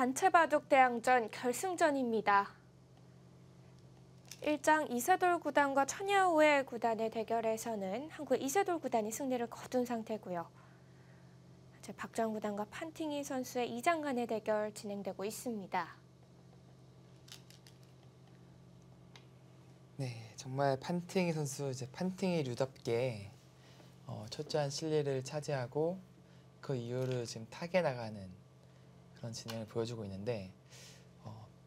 단체 바둑 대항전 결승전입니다. 1장 이세돌 구단과 천야오의 구단의 대결에서는 한국 이세돌 구단이 승리를 거둔 상태고요. 현재 박정 구단과 판팅이 선수의 2장 간의 대결 진행되고 있습니다. 네, 정말 판팅이 선수 판팅이 류답게 철저한 실리를 차지하고 그 이후를 지금 타게 나가는 그런 진행을 보여주고 있는데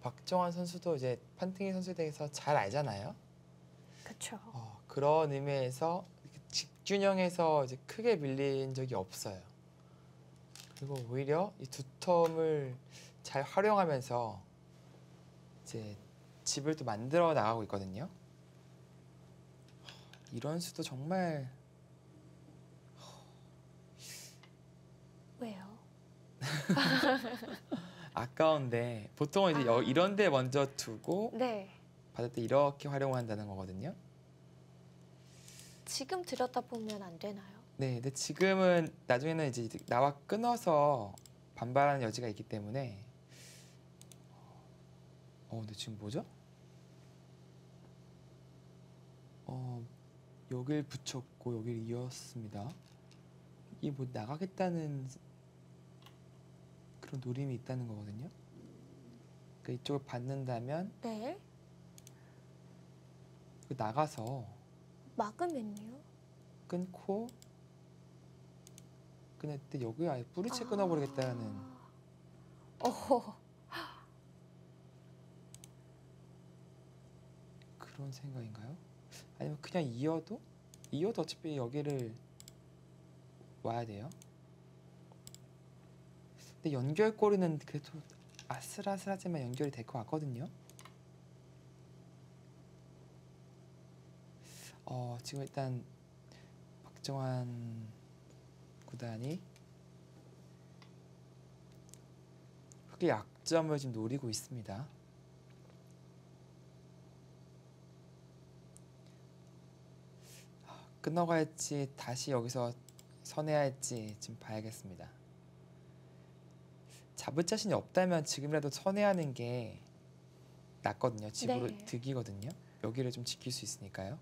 박정환 선수도 이제 판팅이 선수에 대해서 잘 알잖아요. 그렇죠. 그런 의미에서 집균형에서 이제 크게 밀린 적이 없어요. 그리고 오히려 이 두 텀을 잘 활용하면서 이제 집을 또 만들어 나가고 있거든요. 이런 수도 정말 왜요? 아까운데 보통은 이제 이런 데 먼저 두고 네. 받을 때 이렇게 활용한다는 거거든요. 지금 들여다보면 안 되나요? 네, 근데 지금은 나중에는 이제 나와 끊어서 반발하는 여지가 있기 때문에 근데 지금 뭐죠? 여길 붙였고 여길 이었습니다. 이게 뭐 나가겠다는 그런 노림이 있다는 거거든요. 그러니까 이쪽을 받는다면 네. 나가서 막으면요? 끊고 끊을 때 여기 아예 뿌리채 끊어버리겠다는 그런 생각인가요? 아니면 그냥 이어도 어차피 여기를 와야 돼요. 근데 연결고리는 그래도 아슬아슬하지만 연결이 될 것 같거든요. 지금 일단 박정환 구단이 크게 약점을 지금 노리고 있습니다. 끊어갈지 다시 여기서 선회야 할지 지금 봐야겠습니다. 잡을 자신이 없다면 지금이라도 선회하는 게 낫거든요. 집으로 네. 득이거든요. 여기를 좀 지킬 수 있으니까요.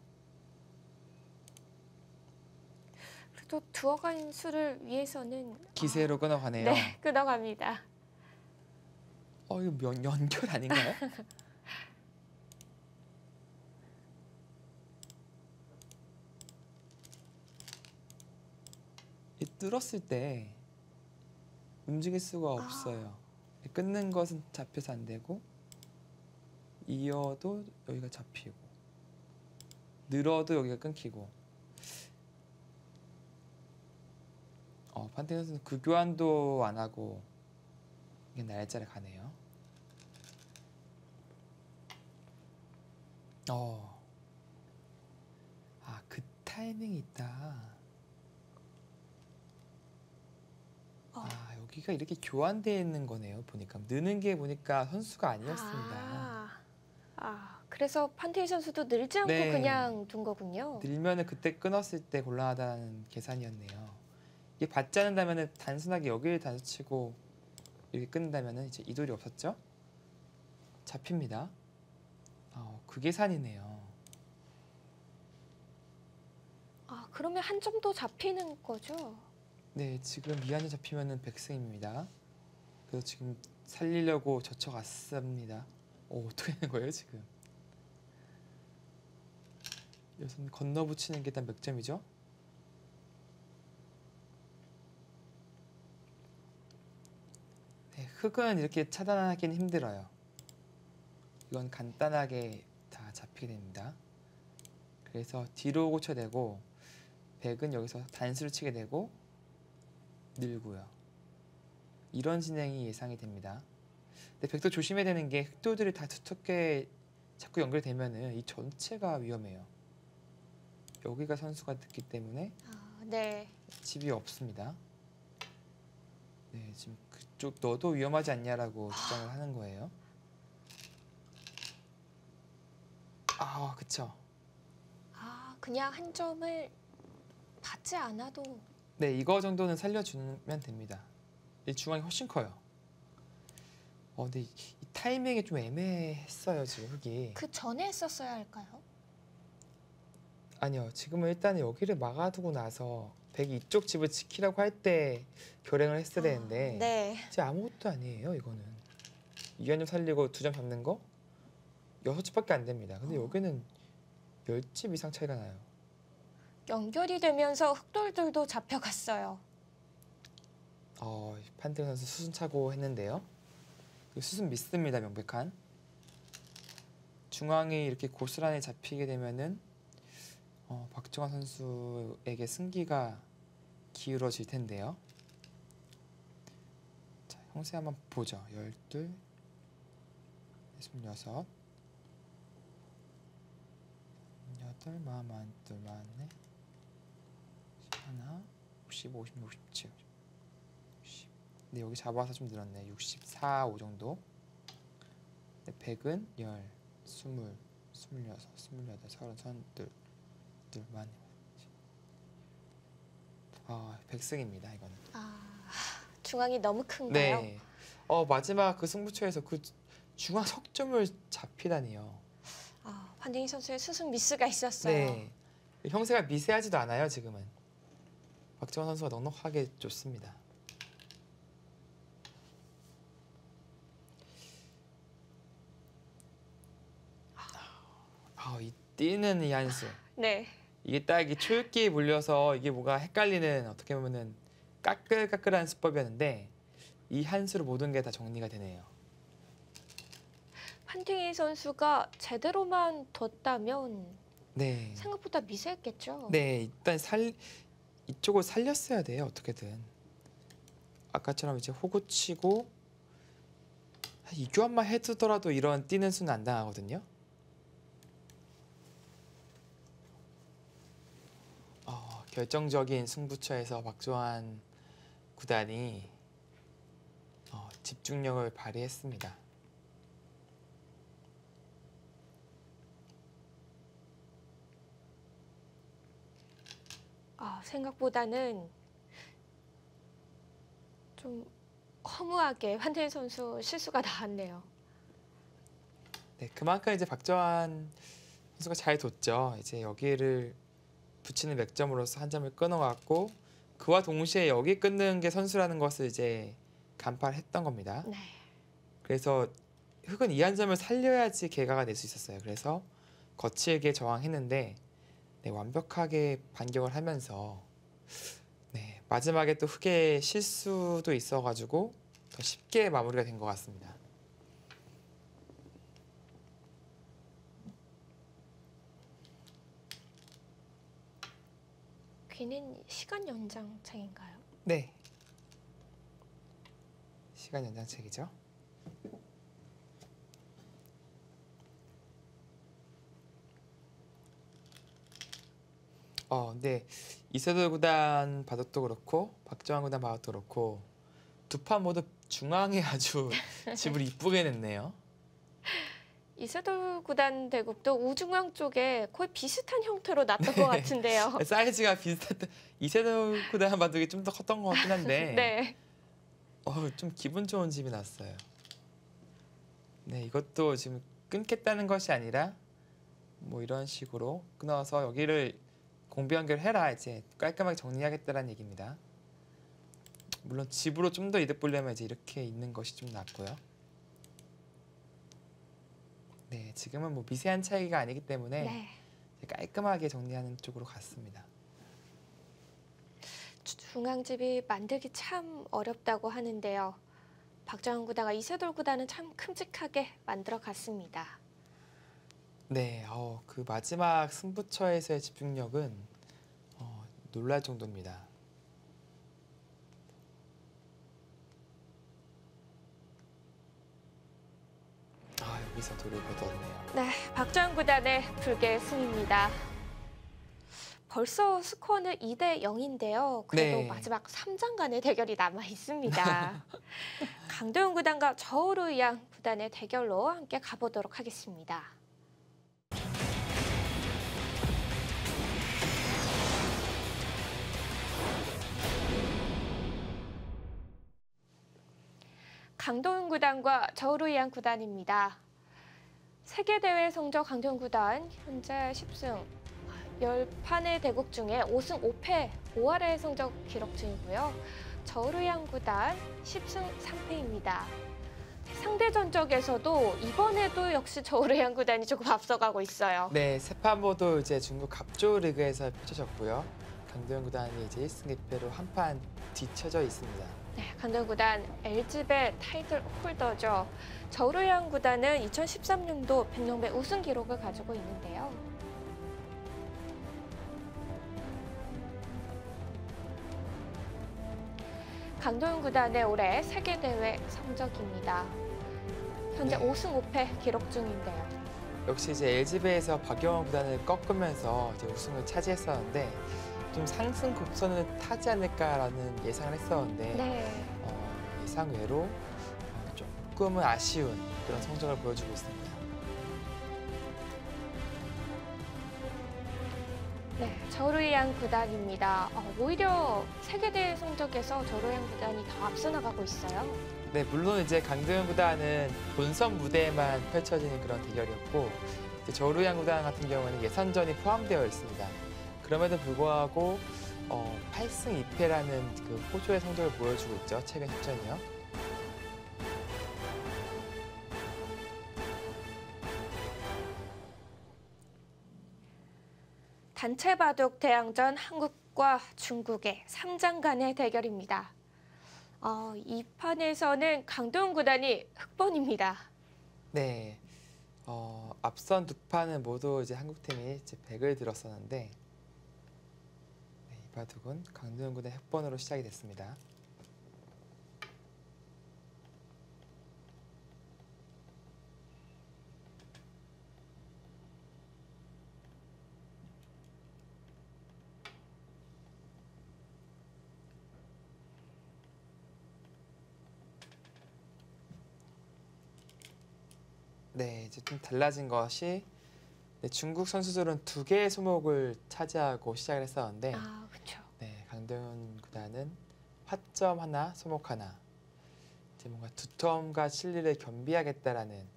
그래도 두어간 수를 위해서는 기세로 끊어가네요. 네, 끊어갑니다. 이거 연결 아닌가요? 이 뚫었을 때 움직일 수가 없어요. 끊는 것은 잡혀서 안 되고 이어도 여기가 잡히고 늘어도 여기가 끊기고 판팅 선수는 그 교환도 안 하고 이게 날짜를 가네요. 그 타이밍이 있다. 여기가 이렇게 교환되어 있는 거네요. 보니까 느는 게 보니까 선수가 아니었습니다. 그래서 판테이 선수도 늘지 않고 네. 그냥 둔 거군요. 늘면은 그때 끊었을 때 곤란하다는 계산이었네요. 이게 받지 않는다면은 단순하게 여기를 단수치고 이렇게 끊는다면은 이제 이돌이 없었죠? 잡힙니다. 그 계산이네요. 그러면 한 점 더 잡히는 거죠? 네, 지금 미안이 잡히면은 백승입니다. 그래서 지금 살리려고 젖혀갔습니다. 어떻게 되는 거예요 지금? 여기서 건너붙이는 게 일단 몇 점이죠? 네, 흙은 이렇게 차단하기는 힘들어요. 이건 간단하게 다 잡히게 됩니다. 그래서 뒤로 고쳐내고 백은 여기서 단수를 치게 되고 늘고요. 이런 진행이 예상이 됩니다. 근데 백도 조심해야 되는 게 흑돌들이 다 두텁게 자꾸 연결되면은 이 전체가 위험해요. 여기가 선수가 됐기 때문에 네. 집이 없습니다. 네, 지금 그쪽 너도 위험하지 않냐라고 주장을 하는 거예요. 그쵸. 그냥 한 점을 받지 않아도. 네, 이거 정도는 살려주면 됩니다. 이 중앙이 훨씬 커요. 근데 이 타이밍이 좀 애매했어요, 지금 흙이. 그 전에 했었어야 할까요? 아니요, 지금은 일단 여기를 막아두고 나서 백이 이쪽 집을 지키라고 할 때 결행을 했어야 되는데 네. 진짜 아무것도 아니에요, 이거는. 2점 살리고 2점 잡는 거 6집밖에 안 됩니다. 근데 여기는 10집 이상 차이가 나요. 연결이 되면서 흑돌들도 잡혀갔어요. 판테온 선수 수순차고 했는데요. 수순 미스입니다, 명백한. 중앙이 이렇게 고스란히 잡히게 되면은 박정환 선수에게 승기가 기울어질 텐데요. 자, 형세 한번 보죠. 12, 26, 8, 42, 44, 11, 50, 56, 57. 근데 여기 잡아서 좀 늘었네. 64, 5 정도. 근데 100은 10, 20, 26, 28, 30, 32, 2만. 100승입니다, 이거는. 중앙이 너무 큰가요? 네. 마지막 그 승부처에서 그 중앙 석점을 잡히다니요. 판팅이 선수의 수순 미스가 있었어요. 네. 형세가 미세하지도 않아요, 지금은. 박정환 선수가 넉넉하게 줬습니다. 이 뛰는 이 한수. 네. 이게 딱 이 초읽기에 물려서 이게 뭐가 헷갈리는 어떻게 보면은 까끌까끌한 수법이었는데 이 한수로 모든 게 다 정리가 되네요. 판팅이 선수가 제대로만 뒀다면 네. 생각보다 미세했겠죠. 네, 일단 이쪽을 살렸어야 돼요, 어떻게든. 아까처럼 이제 호구 치고 이 교환만 해두더라도 이런 뛰는 수는 안 당하거든요. 결정적인 승부처에서 박정환 구단이 집중력을 발휘했습니다. 생각보다는 좀 허무하게 판팅이 선수 실수가 나왔네요. 네, 그만큼 이제 박정환 선수가 잘 뒀죠. 이제 여기를 붙이는 맥점으로서 한 점을 끊어갔고 그와 동시에 여기 끊는 게 선수라는 것을 이제 간파했던 겁니다. 네. 그래서 흑은 이 한 점을 살려야지 개가가 낼 수 있었어요. 그래서 거칠게 저항했는데 완벽하게 반격을 하면서 마지막에 또 흑의 실수도 있어가지고 더 쉽게 마무리가 된 것 같습니다. 귀는 시간 연장책인가요? 네. 시간 연장책이죠. 근데 이세돌 구단 바둑도 그렇고 박정환 구단 바둑도 그렇고 두 판 모두 중앙에 아주 집을 이쁘게 냈네요. 이세돌 구단 대국도 우중앙 쪽에 거의 비슷한 형태로 놨던 것 같은데요. 사이즈가 비슷했던 이세돌 구단 바둑이 좀 더 컸던 것 같긴 한데 네. 좀 기분 좋은 집이 났어요. 네, 이것도 지금 끊겠다는 것이 아니라 뭐 이런 식으로 끊어서 여기를 공비 연결해라 이제 깔끔하게 정리하겠다라는 얘기입니다. 물론 집으로 좀 더 이득 보려면 이제 이렇게 있는 것이 좀 낫고요. 네, 지금은 뭐 미세한 차이가 아니기 때문에 네. 깔끔하게 정리하는 쪽으로 갔습니다. 중앙집이 만들기 참 어렵다고 하는데요. 박정환 구단과 이세돌 구단은 참 큼직하게 만들어 갔습니다. 네, 그 마지막 승부처에서의 집중력은 놀랄 정도입니다. 여기서 돌을 걷었네요. 네, 박정환 구단의 불개 승입니다. 벌써 스코어는 2대 0인데요. 그래도 네. 마지막 3장간의 대결이 남아 있습니다. 강도영 구단과 저우루양 구단의 대결로 함께 가보도록 하겠습니다. 강동훈 구단과 저우르이안 구단입니다. 세계대회 성적 강동훈 구단 현재 10승 10판의 대국 중에 5승 5패 5할의 성적 기록 중이고요. 저우르이안 구단 10승 3패입니다. 상대 전적에서도 이번에도 역시 저우르이안 구단이 조금 앞서가고 있어요. 네, 세 판 모두 이제 중국 갑조 리그에서 펼쳐졌고요. 강도현 구단이 이제 1승 2패로 한 판 뒤쳐져 있습니다. 네, 강동훈 구단 LG배 타이틀 홀더죠. 저우르이안 구단은 2013년도 백령배 우승 기록을 가지고 있는데요. 강동훈 구단의 올해 세계대회 성적입니다. 현재 네. 5승 5패 기록 중인데요. 역시 이제 LG배에서 박영원 구단을 꺾으면서 이제 우승을 차지했었는데 좀 상승 곡선을 타지 않을까라는 예상을 했었는데 네. 예상 외로 조금은 아쉬운 그런 성적을 보여주고 있습니다. 네, 저우르이안 구단입니다. 오히려 세계대회 성적에서 저우르이안 구단이 더 앞서 나가고 있어요. 네, 물론 이제 강도현 구단은 본선 무대에만 펼쳐지는 그런 대결이었고 이제 저우르이안 구단 같은 경우는 예선전이 포함되어 있습니다. 그럼에도 불구하고 8승 2패라는 그 호조의 성적을 보여주고 있죠. 최근 10전이요. 단체 바둑 대항전 한국과 중국의 3장 간의 대결입니다. 이 판에서는 강동훈 구단이 흑번입니다. 네, 앞선 두 판은 모두 이제 한국팀이 이제 100을 들었었는데 네, 이 바둑은 강도현 군의 흑번으로 시작이 됐습니다. 네, 이제 좀 달라진 것이 네, 중국 선수들은 2개의 소목을 차지하고 시작을 했었는데 그렇죠. 네, 강도현 구단은 화점 하나, 소목 하나 이제 뭔가 두텀과 실리를 겸비하겠다라는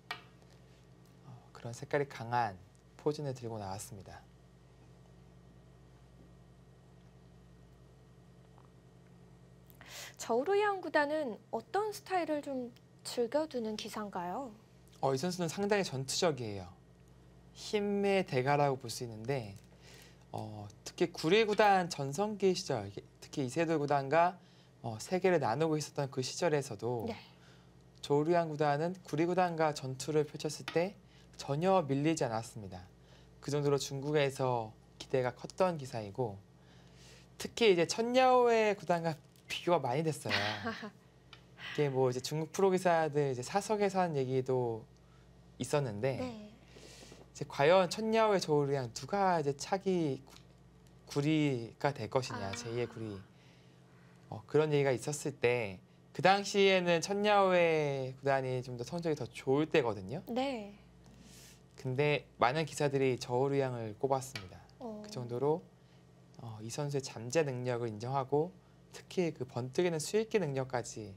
그런 색깔이 강한 포진을 들고 나왔습니다. 저우르이안 구단은 어떤 스타일을 좀 즐겨두는 기사인가요? 이 선수는 상당히 전투적이에요. 힘의 대가라고 볼 수 있는데 특히 구리 구단 전성기 시절, 특히 이세돌 구단과 세계를 나누고 있었던 그 시절에서도 네. 저우르이안 구단은 구리 구단과 전투를 펼쳤을 때 전혀 밀리지 않았습니다. 그 정도로 중국에서 기대가 컸던 기사이고 특히 이제 천야오의 구단과 비교가 많이 됐어요. 이게 뭐 이제 중국 프로 기사들 이제 사석에서 하는 얘기도 있었는데 네. 이제 과연 천야오의 저우르이안 누가 이제 차기 구리가 될 것이냐, 제2의 구리 그런 얘기가 있었을 때 그 당시에는 천야오의 구단이 좀 더 성적이 더 좋을 때거든요. 네. 근데 많은 기사들이 저우르이안을 꼽았습니다. 그 정도로 이 선수의 잠재 능력을 인정하고 특히 그 번뜩이는 수익기 능력까지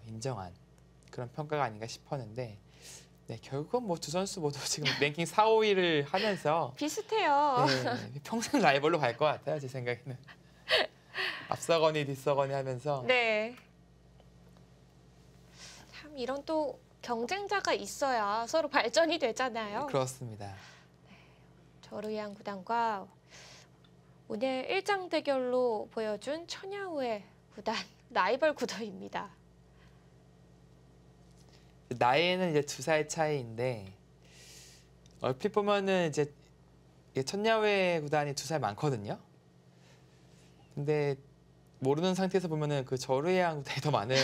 인정한 그런 평가가 아닌가 싶었는데 네, 결국은 뭐 두 선수 모두 지금 랭킹 4, 5위를 하면서 비슷해요. 네, 평생 라이벌로 갈 것 같아요. 제 생각에는. 앞서거니 뒤서거니 하면서 네. 참 이런 또 경쟁자가 있어야 서로 발전이 되잖아요. 그렇습니다. 저우르이안 구단과 오늘 1장 대결로 보여준 천야오의 구단 라이벌 구도입니다. 나이에는 이제 2살 차이인데 얼핏 보면은 이제 천야오의 구단이 2살 많거든요. 근데 모르는 상태에서 보면은 그 저우르이안 구단이 더 많은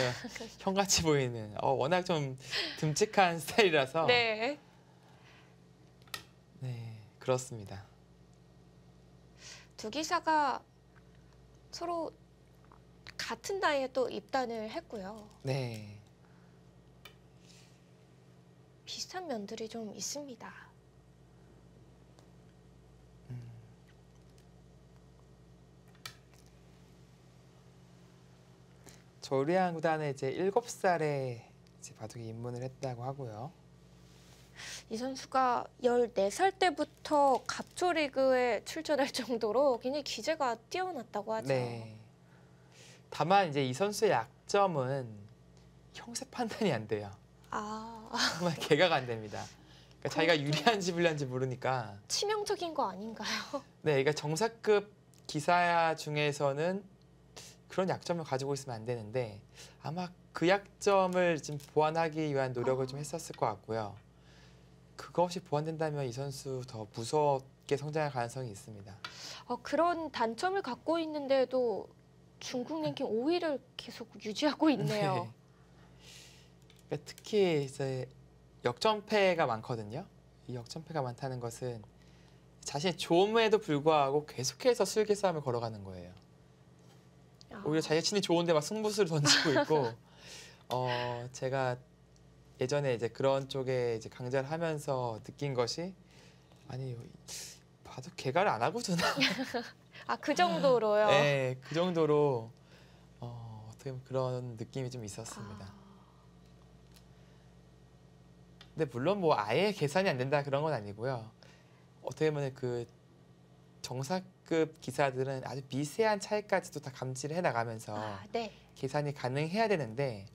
형같이 보이는 워낙 좀 듬직한 스타일이라서 네. 네, 그렇습니다. 두 기사가 서로 같은 나이에 또 입단을 했고요. 네. 비슷한 면들이 좀 있습니다. 저우르이안 구단은 이제 7살에 이제 바둑에 입문을 했다고 하고요. 이 선수가 14살 때부터 갑초 리그에 출전할 정도로 굉장히 기재가 뛰어났다고 하죠. 네. 다만 이제 이 선수의 약점은 형세 판단이 안 돼요. 아, 정말 개각 안 됩니다. 그러니까 자기가 유리한지 불리한지 모르니까. 치명적인 거 아닌가요? 네, 그러니까 정사급 기사 중에서는 그런 약점을 가지고 있으면 안 되는데 아마 그 약점을 좀 보완하기 위한 노력을 좀 했었을 것 같고요. 그것이 보완된다면 이 선수 더 무섭게 성장할 가능성이 있습니다. 그런 단점을 갖고 있는데도 중국 랭킹 5위를 계속 유지하고 있네요. 네. 그러니까 특히 이제 역전패가 많거든요. 이 역전패가 많다는 것은 자신이 좋음에도 불구하고 계속해서 슬기 싸움을 걸어가는 거예요. 오히려 자신이 좋은데 막 승부수를 던지고 있고, 제가 예전에 이제 그런 쪽에 이제 강좌를 하면서 느낀 것이 아니 봐도 개가를 안 하고 두나. 그 정도로요? 네, 그 정도로 어떻게 보면 그런 느낌이 좀 있었습니다. 근데 물론 뭐 아예 계산이 안 된다 그런 건 아니고요. 어떻게 보면 그 정사급 기사들은 아주 미세한 차이까지도 다 감지를 해 나가면서 네. 계산이 가능해야 되는데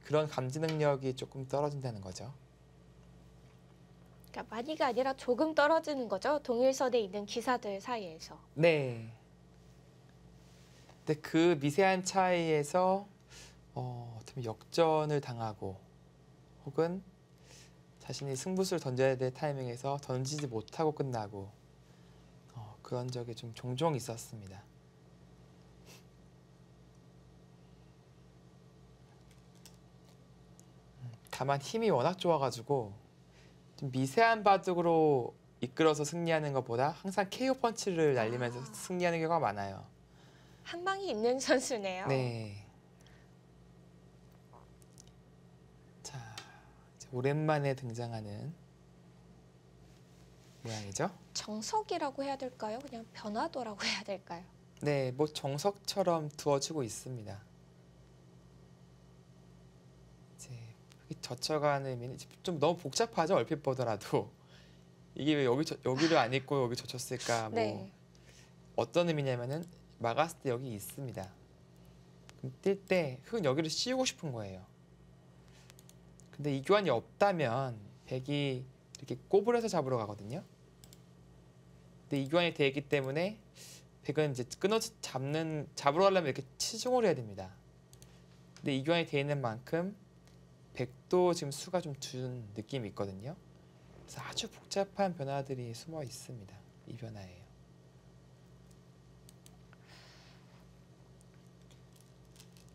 그런 감지 능력이 조금 떨어진다는 거죠. 그러니까 많이가 아니라 조금 떨어지는 거죠. 동일선에 있는 기사들 사이에서. 네. 근데 그 미세한 차이에서 어떻게 보면 역전을 당하고 혹은 자신이 승부수를 던져야 될 타이밍에서 던지지 못하고 끝나고 그런 적이 좀 종종 있었습니다. 다만 힘이 워낙 좋아가지고 좀 미세한 바둑으로 이끌어서 승리하는 것보다 항상 KO 펀치를 날리면서 승리하는 경우가 많아요. 한 방이 있는 선수네요. 네. 자, 이제 오랜만에 등장하는 모양이죠. 정석이라고 해야 될까요? 그냥 변화도라고 해야 될까요? 네, 뭐 정석처럼 두어지고 있습니다. 이제 젖혀가는 의미는 좀 너무 복잡하죠. 얼핏 보더라도 이게 왜 여기를 안 있고 여기 젖혔을까? 뭐 네. 어떤 의미냐면은 막았을 때 여기 있습니다. 그럼 뛸 때 흙은 여기를 씌우고 싶은 거예요. 근데 이 교환이 없다면 백이 이렇게 꼬부려서 잡으러 가거든요. 근데 이 교환이 돼 있기 때문에 백은 이제 끊어서 잡으러 가려면 이렇게 치중을 해야 됩니다. 근데 이 교환이 돼 있는 만큼 백도 지금 수가 좀 준 느낌이 있거든요. 그래서 아주 복잡한 변화들이 숨어 있습니다. 이 변화예요.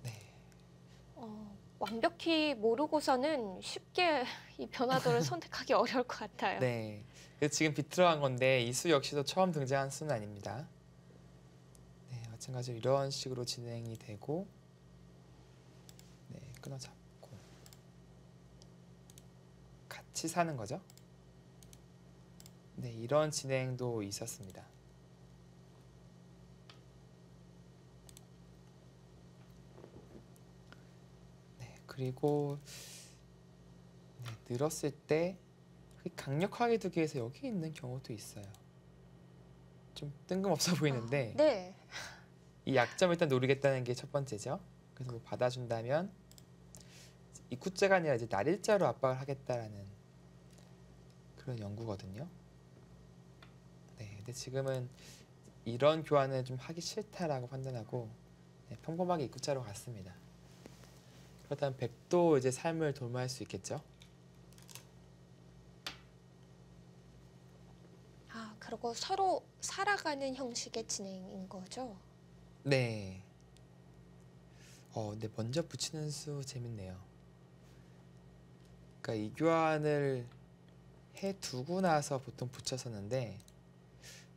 네. 완벽히 모르고서는 쉽게 이 변화도를 선택하기 어려울 것 같아요. 네. 그래서 지금 비틀어간 건데 이 수 역시도 처음 등장한 수는 아닙니다. 네, 마찬가지로 이런 식으로 진행이 되고, 네, 끊어 잡고 같이 사는 거죠. 네, 이런 진행도 있었습니다. 네, 그리고 네, 늘었을 때 강력하게 두기 위해서 여기 있는 경우도 있어요. 좀 뜬금없어 보이는데 네. 이 약점을 일단 노리겠다는 게 첫 번째죠. 그래서 뭐 받아준다면 입구자가 아니라 이제 날일자로 압박을 하겠다라는 그런 연구거든요. 네, 근데 지금은 이런 교환을 좀 하기 싫다라고 판단하고 평범하게 입구자로 갔습니다. 그렇다면 백도 이제 삶을 도모할 수 있겠죠. 그리고 서로 살아가는 형식의 진행인 거죠? 네. 근데 먼저 붙이는 수 재밌네요. 그러니까 이 교환을 해두고 나서 보통 붙였었는데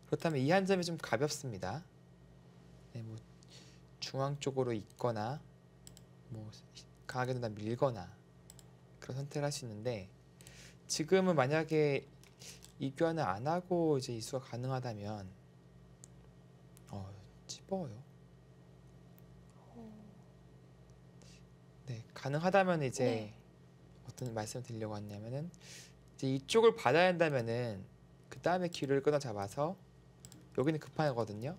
그렇다면 이 한 점이 좀 가볍습니다. 네, 뭐 중앙 쪽으로 있거나 뭐 강하게 누나 밀거나 그런 선택을 할 수 있는데 지금은 만약에 이 교환을 안 하고 이제 이수가 가능하다면 찝어요. 네, 가능하다면 이제 네. 어떤 말씀을 드리려고 하냐면은 이제 이쪽을 받아야 한다면은 그 다음에 기류를 끊어 잡아서 여기는 급한 거거든요.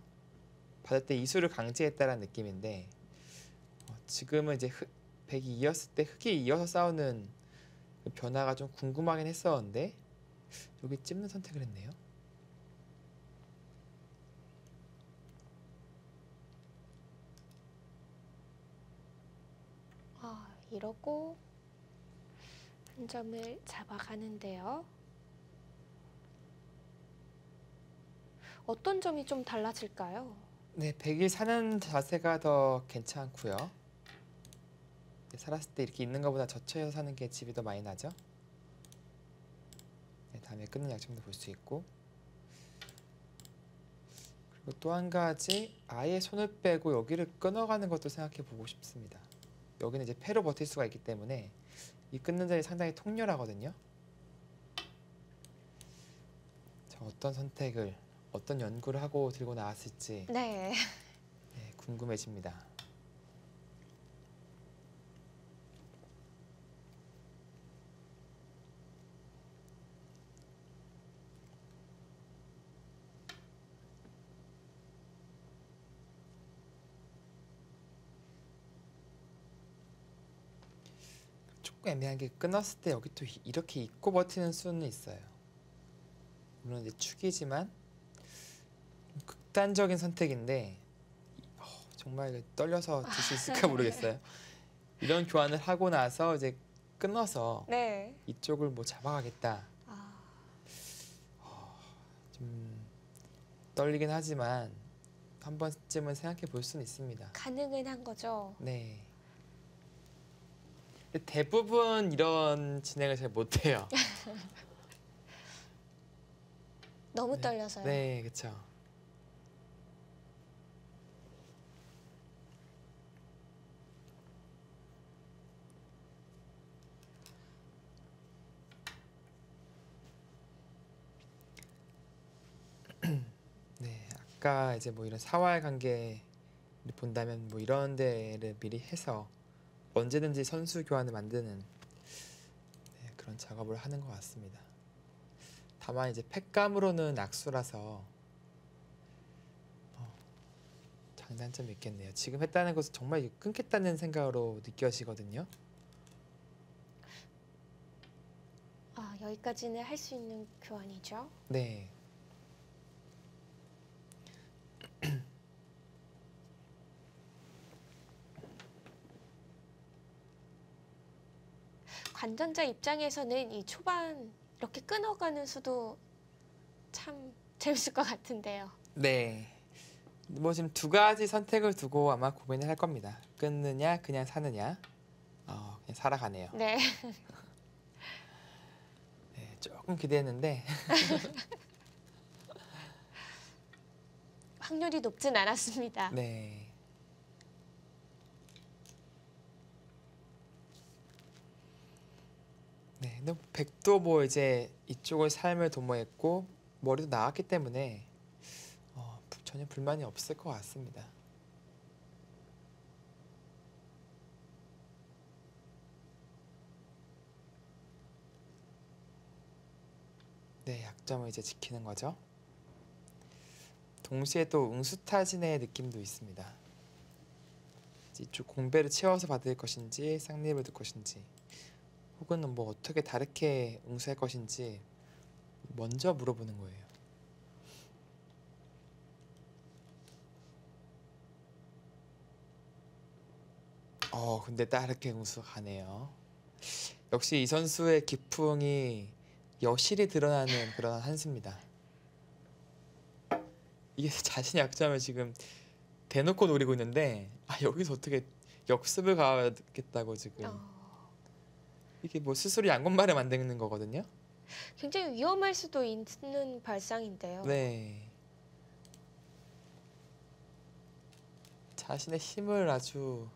받을 때 이수를 강제했다라는 느낌인데 지금은 이제 백이 이었을 때 흑이 이어서 싸우는 그 변화가 좀 궁금하긴 했었는데 여기 찝는 선택을 했네요. 이러고 한 점을 잡아가는데요. 어떤 점이 좀 달라질까요? 네, 백일 사는 자세가 더 괜찮고요. 살았을 때 이렇게 있는 것보다 젖혀서 사는 게 집이 더 많이 나죠. 네, 다음에 끊는 약점도 볼 수 있고, 그리고 또 한 가지 아예 손을 빼고 여기를 끊어가는 것도 생각해 보고 싶습니다. 여기는 이제 패로 버틸 수가 있기 때문에 이 끊는 자리 상당히 통렬하거든요. 저 어떤 선택을, 어떤 연구를 하고 들고 나왔을지 네. 네, 궁금해집니다. 조금 애매한 게 끊었을 때 여기 또 이렇게 있고 버티는 수는 있어요. 물론 이제 축이지만 극단적인 선택인데 정말 떨려서 질 수 있을까 모르겠어요. 이런 교환을 하고 나서 이제 끊어서 네. 이쪽을 뭐 잡아가겠다. 아, 좀 떨리긴 하지만 한 번쯤은 생각해 볼 수는 있습니다. 가능은 한 거죠. 네. 근데 대부분 이런 진행을 잘 못해요. 너무 네. 떨려서요. 네, 그렇죠. 네, 아까 이제 뭐 이런 사활 관계를 본다면 뭐 이런 데를 미리 해서 언제든지 선수 교환을 만드는 네, 그런 작업을 하는 것 같습니다. 다만 이제 팩감으로는 악수라서 장단점이 있겠네요. 지금 했다는 것은 정말 끊겠다는 생각으로 느껴지거든요. 여기까지는 할 수 있는 교환이죠. 네. 관전자 입장에서는 이 초반 이렇게 끊어가는 수도 참 재밌을 것 같은데요. 네. 뭐 지금 두 가지 선택을 두고 아마 고민을 할 겁니다. 끊느냐, 그냥 사느냐. 그냥 살아가네요. 네. 네, 조금 기대했는데 확률이 높진 않았습니다. 네. 네, 근데 백도 뭐 이제 이쪽을 삶을 도모했고 머리도 나왔기 때문에 전혀 불만이 없을 것 같습니다. 네, 약점을 이제 지키는 거죠. 동시에 또 응수타진의 느낌도 있습니다. 이쪽 공배를 채워서 받을 것인지 쌍립을 둘 것인지 혹은 뭐 어떻게 다르게 응수할 것인지 먼저 물어보는 거예요. 근데 다르게 응수가 가네요. 역시 이 선수의 기풍이 여실히 드러나는 그런 한수입니다. 이게 자신의 약점을 지금 대놓고 노리고 있는데 여기서 어떻게 역습을 가겠다고 지금 이게 뭐 스스로 양곤말을 만드는 거거든요. 굉장히 위험할 수도 있는 발상인데요. 네. 자신의 힘을 아주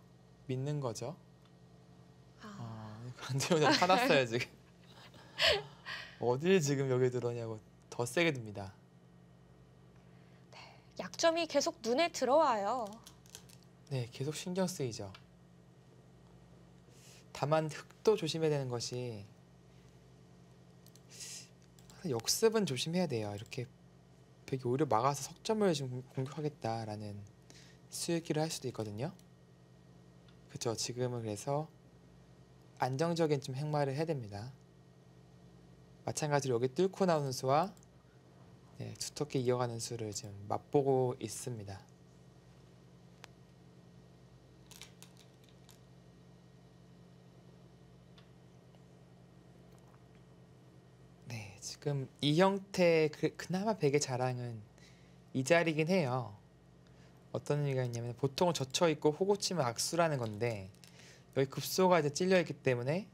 믿는 거죠. 강재훈이 화났어요 지금. 어딜 지금 여기 들어오냐고 더 세게 듭니다. 약점이 계속 눈에 들어와요. 네, 계속 신경 쓰이죠. 다만 흙도 조심해야 되는 것이 역습은 조심해야 돼요. 이렇게 벽이 오히려 막아서 석점을 지금 공격하겠다라는 수익기를 할 수도 있거든요. 그쵸? 지금은 그래서 안정적인 좀 행마를 해야 됩니다. 마찬가지로 여기 뚫고 나오는 수와 네, 두텁게 이어가는 수를 지금 맛보고 있습니다. 네, 지금 이 형태 그나마 백의 자랑은 이 자리긴 해요. 어떤 의미가 있냐면 보통은 젖혀 있고 호구 치면 악수라는 건데 여기 급소가 이제 찔려 있기 때문에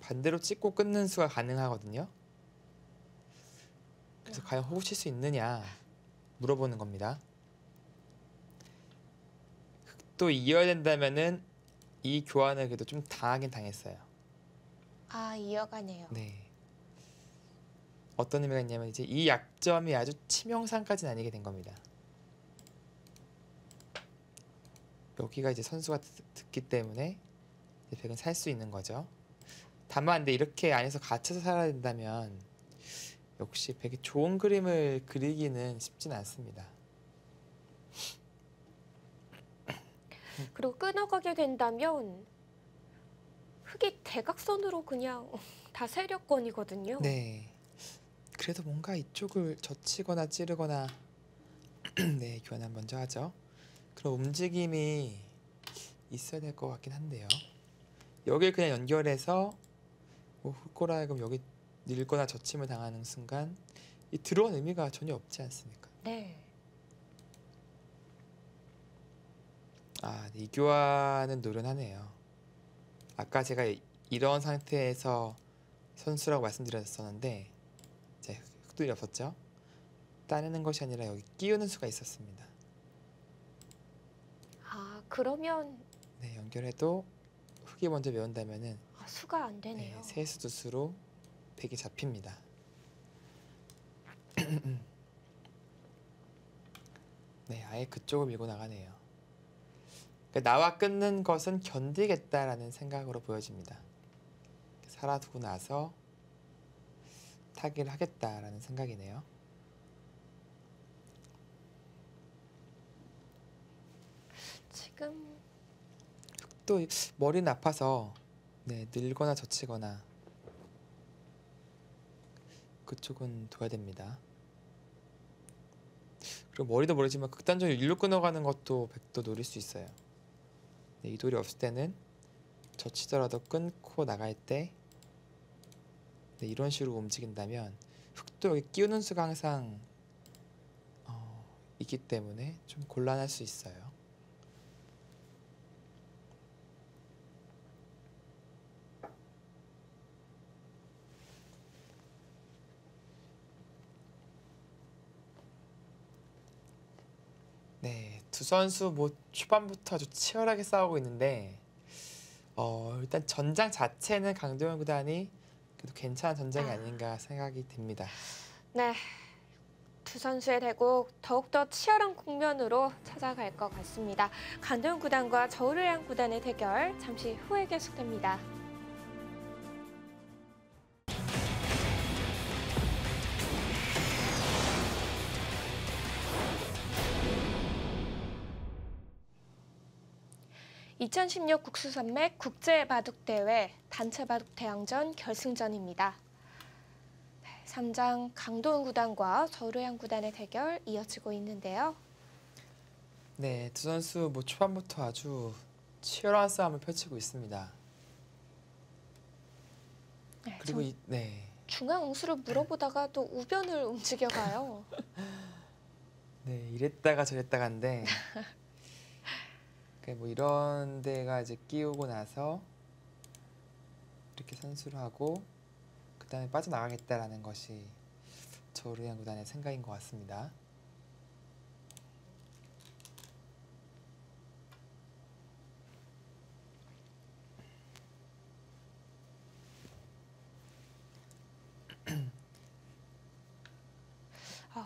반대로 찍고 끊는 수가 가능하거든요. 그래서 과연 호구 칠 수 있느냐 물어보는 겁니다. 흑도 이어야 된다면은 이 교환을 그래도 좀 당하긴 당했어요. 아, 이어가네요. 네. 어떤 의미가 있냐면 이제 이 약점이 아주 치명상까지는 아니게 된 겁니다. 여기가 이제 선수가 듣기 때문에 이제 백은 살 수 있는 거죠. 다만 근데 이렇게 안에서 갇혀서 살아야 된다면 역시 백이 좋은 그림을 그리기는 쉽진 않습니다. 그리고 끊어가게 된다면 흙이 대각선으로 그냥 다 세력권이거든요. 네. 그래도 뭔가 이쪽을 젖히거나 찌르거나 네, 교환을 먼저 하죠. 그런 움직임이 있어야 될 것 같긴 한데요. 여길 그냥 연결해서 뭐 흙고라하금 여기 밀거나 젖힘을 당하는 순간 이 들어온 의미가 전혀 없지 않습니까? 네. 아, 네, 이 교환은 노련하네요. 아까 제가 이런 상태에서 선수라고 말씀드렸었는데 이제 흙들이 없었죠? 따내는 것이 아니라 여기 끼우는 수가 있었습니다. 아, 그러면 네, 연결해도 흙이 먼저 메운다면은 수가 안 되네요. 네, 세수 두수로 백이 잡힙니다. 네, 아예 그쪽을 밀고 나가네요. 그러니까 나와 끊는 것은 견디겠다라는 생각으로 보여집니다. 살아두고 나서 타기를 하겠다라는 생각이네요. 지금 또 머리는 아파서 네, 늘거나 젖히거나 그쪽은 둬야 됩니다. 그리고 머리도 모르지만 극단적으로 일로 끊어가는 것도 백도 노릴 수 있어요. 네, 이 돌이 없을 때는 젖히더라도 끊고 나갈 때 네, 이런 식으로 움직인다면 흙도 여기 끼우는 수가 항상 있기 때문에 좀 곤란할 수 있어요. 네, 두 선수 뭐 초반부터 아주 치열하게 싸우고 있는데 일단 전장 자체는 강도현 구단이 그래도 괜찮은 전장이 아닌가 생각이 듭니다. 네. 두 선수의 대국 더욱더 치열한 국면으로 찾아갈 것 같습니다. 강도현 구단과 저울의양 구단의 대결 잠시 후에 계속됩니다. (2016) 국수산맥 국제바둑대회 단체바둑대항전 결승전입니다. 3장 강도훈 구단과 저울의양 구단의 대결 이어지고 있는데요. 네, 두 선수 뭐 초반부터 아주 치열한 싸움을 펼치고 있습니다. 네, 그리고 네, 중앙 응수를 물어보다가 또 우변을 움직여가요. 네 이랬다가 저랬다가인데 뭐 이런 데가 이제 끼우고 나서 이렇게 선수를 하고 그 다음에 빠져나가겠다라는 것이 저울의양 구단의 생각인 것 같습니다.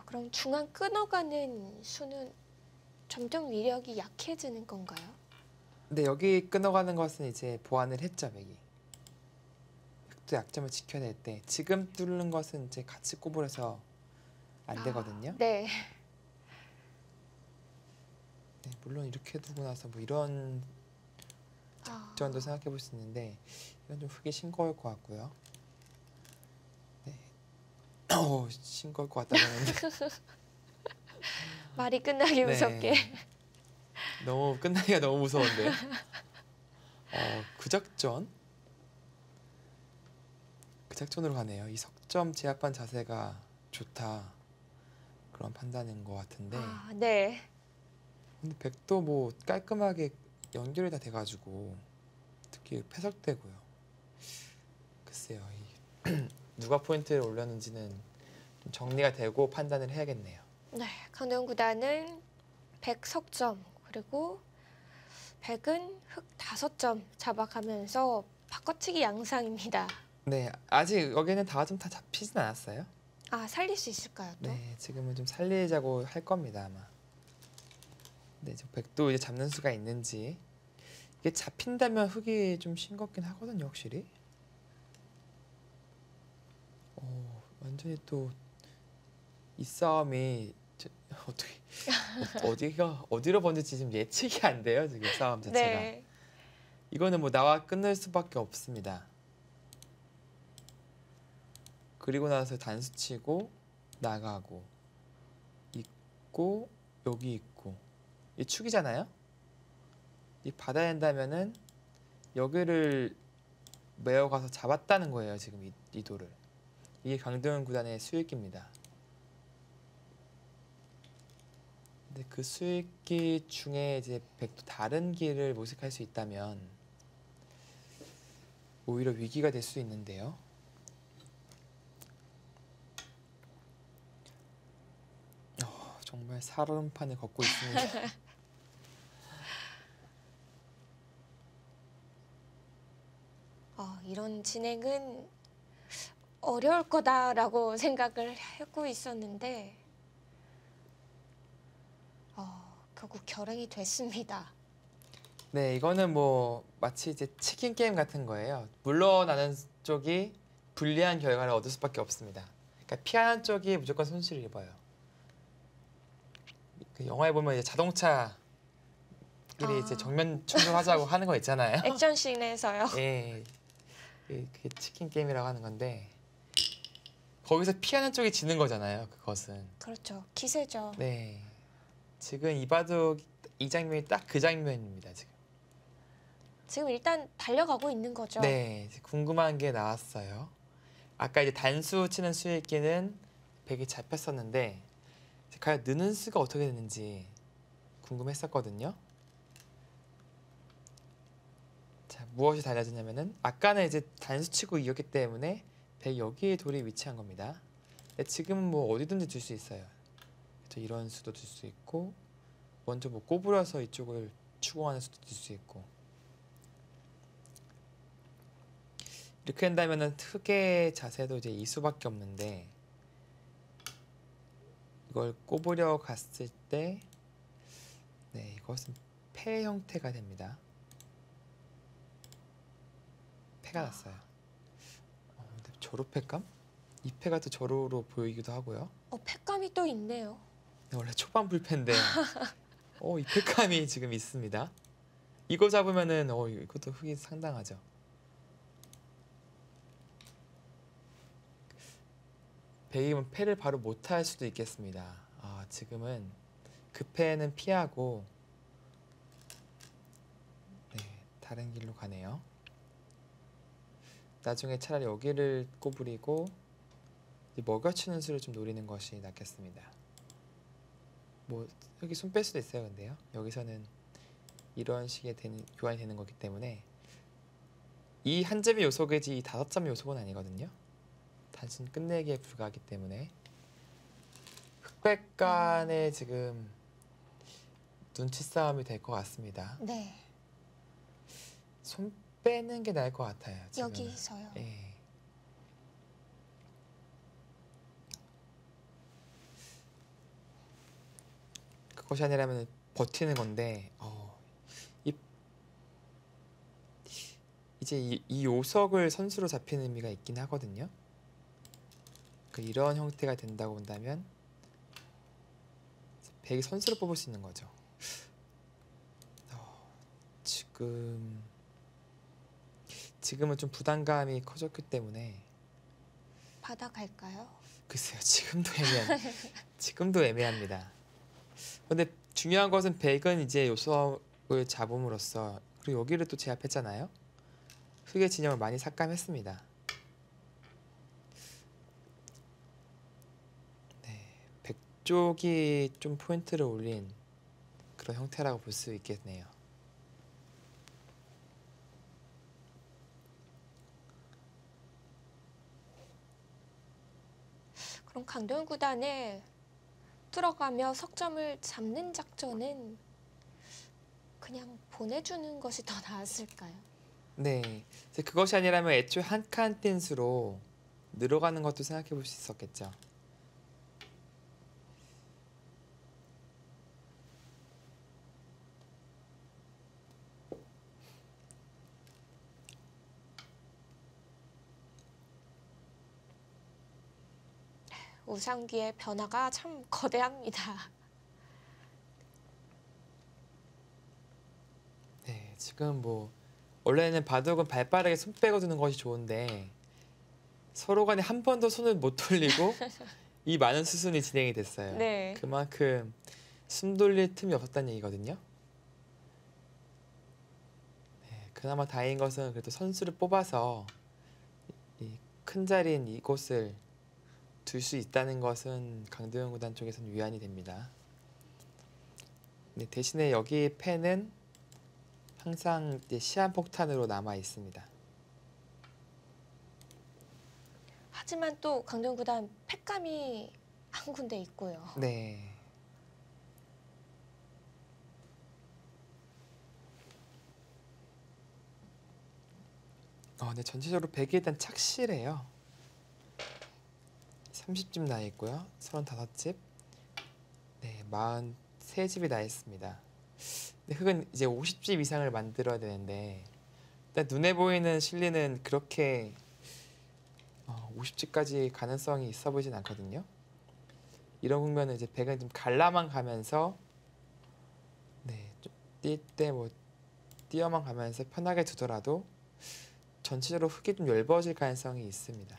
그럼 중앙 끊어가는 수는 점점 위력이 약해지는 건가요? 근데 여기 끊어가는 것은 이제 보완을 했죠, 백이. 흑도 약점을 지켜야 될 때 지금 뚫는 것은 이제 같이 꼬부려서 안 되거든요. 네. 네, 물론 이렇게 두고 나서 뭐 이런 작전도 생각해 볼 수 있는데 이건 좀 흑이 싱거울 것 같고요. 네. 싱거울 것 같다는 말이 끝나기 네. 무섭게. 너무 끝나기가 너무 무서운데요. 구작전? 구작전으로 가네요. 이 석점 제압한 자세가 좋다. 그런 판단인 것 같은데. 네. 근데 백도 뭐 깔끔하게 연결이 다 돼가지고 특히 패석되고요. 글쎄요. 누가 포인트를 올렸는지는 좀 정리가 되고 판단을 해야겠네요. 네. 강동 구단은 100석점 그리고 백은 흑 5점 잡아가면서 바꿔치기 양상입니다. 네, 아직 여기는 다 좀 다 잡히진 않았어요. 살릴 수 있을까요, 또? 네, 지금은 좀 살리자고 할 겁니다, 아마. 네, 저 백도 이제 잡는 수가 있는지. 이게 잡힌다면 흑이 좀 싱겁긴 하거든요, 확실히. 완전히 또 이 싸움이 어떻게 어디로 번질지 지금 예측이 안 돼요, 지금 싸움 자체가. 네. 이거는 뭐 나와 끝낼 수밖에 없습니다. 그리고 나서 단수 치고 나가고 있고 여기 있고 이 축이잖아요. 이 받아야 한다면은 여기를 메어가서 잡았다는 거예요. 지금 이 돌을. 이게 강동원 구단의 수익기입니다. 근데 그 수익기 중에 이제 백도 다른 길을 모색할 수 있다면 오히려 위기가 될 수 있는데요. 정말 살얼음판을 걷고 있습니다. 이런 진행은 어려울 거다라고 생각을 하고 있었는데 결국 결행이 됐습니다. 네, 이거는 뭐 마치 이제 치킨 게임 같은 거예요. 물러나는 쪽이 불리한 결과를 얻을 수밖에 없습니다. 그러니까 피하는 쪽이 무조건 손실을 입어요. 그 영화에 보면 이제 자동차끼리 이제 정면 충돌하자고 하는 거 있잖아요. 액션씬에서요. 예, 그게 치킨 게임이라고 하는 건데 거기서 피하는 쪽이 지는 거잖아요. 그것은. 그렇죠. 기세죠. 네, 지금 이바둑 이 장면이 딱 그 장면입니다. 지금 일단 달려가고 있는 거죠. 네, 이제 궁금한 게 나왔어요. 아까 이제 단수 치는 수익기는 100이 잡혔었는데 과연 느는 수가 어떻게 되는지 궁금했었거든요. 자, 무엇이 달라지냐면은 아까는 이제 단수 치고 이겼기 때문에 100 여기에 돌이 위치한 겁니다. 근데 지금은 뭐 어디든지 둘 수 있어요. 그래서 이런 수도 둘 수 있고 먼저 뭐 꼬부려서 이쪽을 추궁하는 수도 둘 수 있고 이렇게 한다면은 흑의 자세도 이제 이 수밖에 없는데 이걸 꼬부려 갔을 때 네, 이것은 패 형태가 됩니다. 패가 났어요. 근데 저루패감? 이 패가 또 저루로 보이기도 하고요. 패감이 또 있네요. 네, 원래 초반 불패인데 이 패감이 지금 있습니다. 이거 잡으면은 이것도 흑이 상당하죠. 백이면 패를 바로 못할 수도 있겠습니다. 지금은 그 패는 피하고 네, 다른 길로 가네요. 나중에 차라리 여기를 꼬부리고 먹여치는 수를 좀 노리는 것이 낫겠습니다. 뭐 여기 손 뺄 수도 있어요. 근데요. 여기서는 이런 식의 교환이 되는 거기 때문에 이 한 점의 요소겠지 이 5점의 요소는 아니거든요. 단순 끝내기에 불과하기 때문에 흑백 간의 지금 눈치 싸움이 될 것 같습니다. 네. 손 빼는 게 나을 것 같아요. 지금은. 여기서요. 예. 그것이 아니라면 버티는 건데 이 이제 이 요석을 선수로 잡히는 의미가 있긴 하거든요. 이런 형태가 된다고 본다면 백이 선수를 뽑을 수 있는 거죠. 지금은 좀 부담감이 커졌기 때문에 받아갈까요? 글쎄요. 지금도 애매합니다. 근데 중요한 것은 백은 이제 요석을 잡음으로써, 그리고 여기를 또 제압했잖아요. 흑의 진영을 많이 삭감했습니다. 백 쪽이 좀 포인트를 올린 그런 형태라고 볼 수 있겠네요. 그럼 강동원 구단에 들어가며 석점을 잡는 작전은 그냥 보내주는 것이 더 나았을까요? 네, 이제 그것이 아니라면 애초에 한 칸 댄스로 늘어가는 것도 생각해 볼 수 있었겠죠. 우상기의 변화가 참 거대합니다. 네, 지금 원래는 바둑은 발빠르게 손 빼고 두는 것이 좋은데 서로 간에 한 번도 손을 못 돌리고 이 많은 수순이 진행이 됐어요. 네. 그만큼 숨 돌릴 틈이 없었다는 얘기거든요. 네, 그나마 다행인 것은 그래도 선수를 뽑아서 이 큰 자리인 이곳을 둘 수 있다는 것은 강도영 구단 쪽에서는 위안이 됩니다. 네, 대신에 여기 패는 항상 이제 시한폭탄으로 남아 있습니다. 하지만 또 강동원 구단 패감이 한 군데 있고요. 네. 네, 전체적으로 백이 일단 착실해요. 30집 나 있고요. 35집. 네, 43집이 나 있습니다. 근데 흑은 이제 50집 이상을 만들어야 되는데 일단 눈에 보이는 실리는 그렇게 50집까지 가능성이 있어 보이진 않거든요. 이런 국면은 이제 백은 좀 갈라만 가면서 네, 좀 뛸 때 뛰어만 가면서 편하게 두더라도 전체적으로 흑이 좀 얇아질 가능성이 있습니다.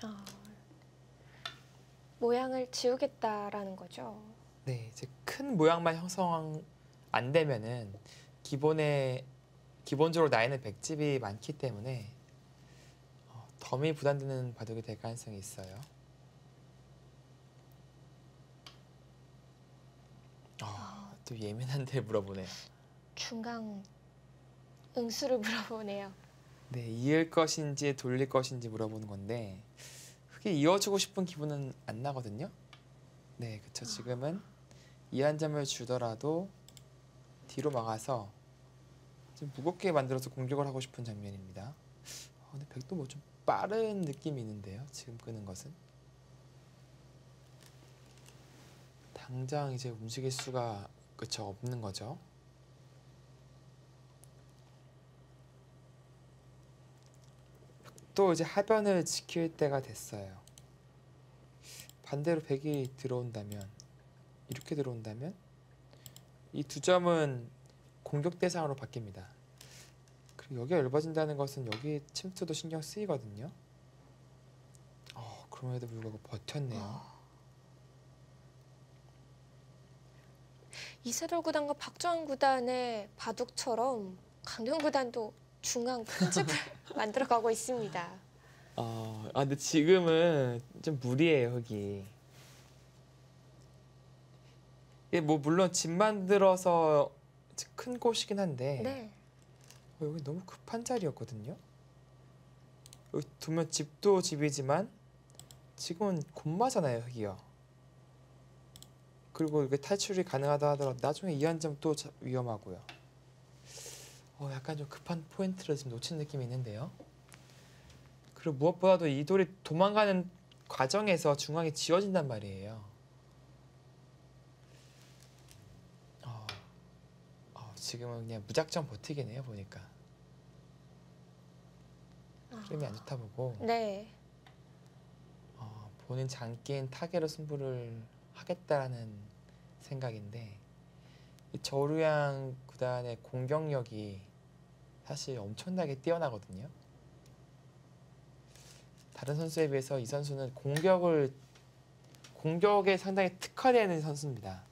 모양을 지우겠다라는 거죠. 네, 이제 큰 모양만 형성 안 되면은 기본적으로 나이는 백집이 많기 때문에 덤이 부담되는 바둑이 될 가능성이 있어요. 또 예민한 데 물어보네요. 중강 응수를 물어보네요. 네, 이을 것인지 돌릴 것인지 물어보는 건데 흑이 이어주고 싶은 기분은 안 나거든요. 네, 그쵸. 지금은 이 한 점을 주더라도 뒤로 막아서 좀 무겁게 만들어서 공격을 하고 싶은 장면입니다. 근데 백도 좀 빠른 느낌이 있는데요. 지금 끄는 것은 당장 이제 움직일 수가 없는 거죠. 또 이제 하변을 지킬 때가 됐어요. 반대로 백이 들어온다면, 이렇게 들어온다면 이 두 점은 공격 대상으로 바뀝니다. 그리고 여기가 얇아진다는 것은 여기 침투도 신경 쓰이거든요. 그럼에도 불구하고 버텼네요. 이세돌 구단과 박정환 구단의 바둑처럼 강동원 구단도 중앙 큰 집을 만들어가고 있습니다. 근데 지금은 좀 무리예요, 흑이. 이게 물론 집 만들어서 큰 곳이긴 한데 네. 여기 너무 급한 자리였거든요. 여기 두면 집도 집이지만 지금은 곤마잖아요, 흑이요. 그리고 이게 탈출이 가능하다 하더라도 나중에 이 한 점 또 위험하고요. 약간 좀 급한 포인트를 지금 놓친 느낌이 있는데요. 그리고 무엇보다도 이 돌이 도망가는 과정에서 중앙이 지워진단 말이에요. 지금은 그냥 무작정 버티긴 해요, 보니까. 흐름이 안 좋다 보고 네. 본인 장기인 타계로 승부를 하겠다라는 생각인데 이 저루양 구단의 공격력이 사실 엄청나게 뛰어나거든요. 다른 선수에 비해서 이 선수는 공격에 상당히 특화되는 선수입니다.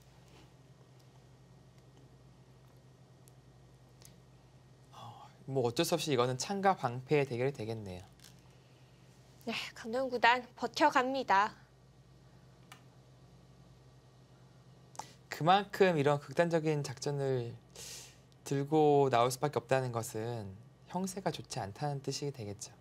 뭐 어쩔 수 없이 이거는 창과 방패의 대결이 되겠네요. 네, 강동원 구단 버텨갑니다. 그만큼 이런 극단적인 작전을 들고 나올 수밖에 없다는 것은 형세가 좋지 않다는 뜻이 되겠죠.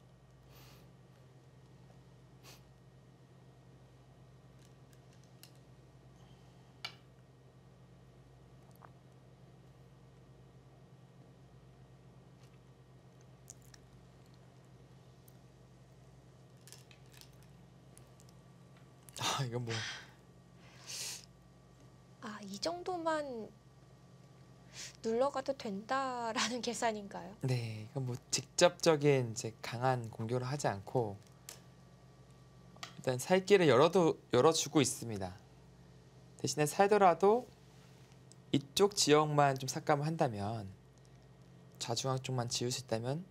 이건 뭐 이 정도만 눌러가도 된다라는 계산인가요? 네, 이건 뭐 직접적인 이제 강한 공격을 하지 않고 일단 살길을 열어주고 있습니다. 대신에 살더라도 이쪽 지역만 좀 삭감을 한다면 좌중앙 쪽만 지울 수 있다면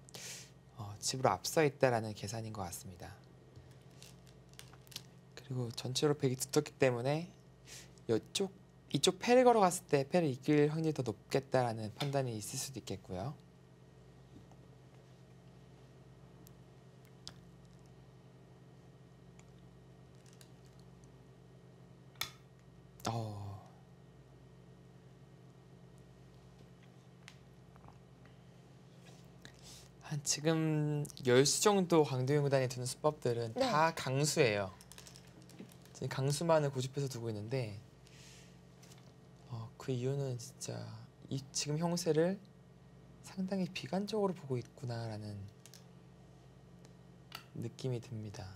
집으로 앞서 있다라는 계산인 것 같습니다. 그리고 전체로 백이 두텁기 때문에 이쪽 패를 걸어갔을 때 패를 이길 확률이 더 높겠다라는 판단이 있을 수도 있겠고요. 한 지금 10수 정도 강동원 구단이 두는 수법들은 네. 다 강수예요. 지금 강수만을 고집해서 두고 있는데 그 이유는 진짜 지금 형세를 상당히 비관적으로 보고 있구나라는 느낌이 듭니다.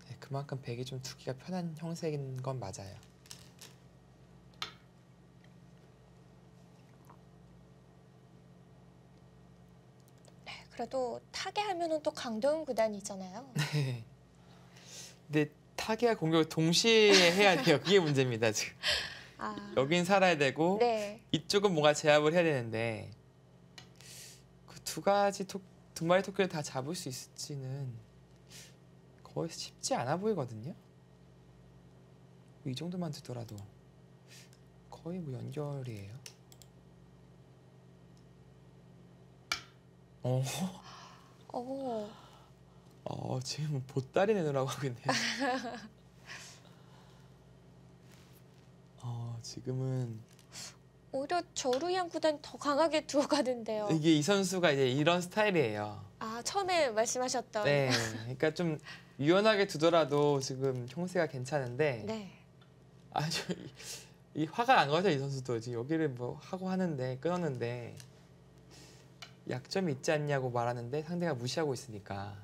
네, 그만큼 백이 좀 두기가 편한 형세인 건 맞아요. 그래도 타계하면은 또 강동원 구단이잖아요. 네. 근데 타계와 공격을 동시에 해야 돼요. 그게 문제입니다. 지금 여긴 살아야 되고 네. 이쪽은 뭔가 제압을 해야 되는데 그 두 마리 토끼를 다 잡을 수 있을지는 거의 쉽지 않아 보이거든요. 이 정도만 두더라도 거의 뭐 연결이에요. 지금 보따리 내놓으라고 하고 있네요. 지금은 오히려 저루양 구단이 더 강하게 두어가는데요. 이게 이 선수가 이제 이런 스타일이에요. 처음에 말씀하셨던. 네, 그러니까 좀 유연하게 두더라도 지금 형세가 괜찮은데 네. 아주 이 화가 난 거죠. 이 선수도 지금 여기를 뭐 하고 하는데 끊었는데 약점이 있지 않냐고 말하는데 상대가 무시하고 있으니까.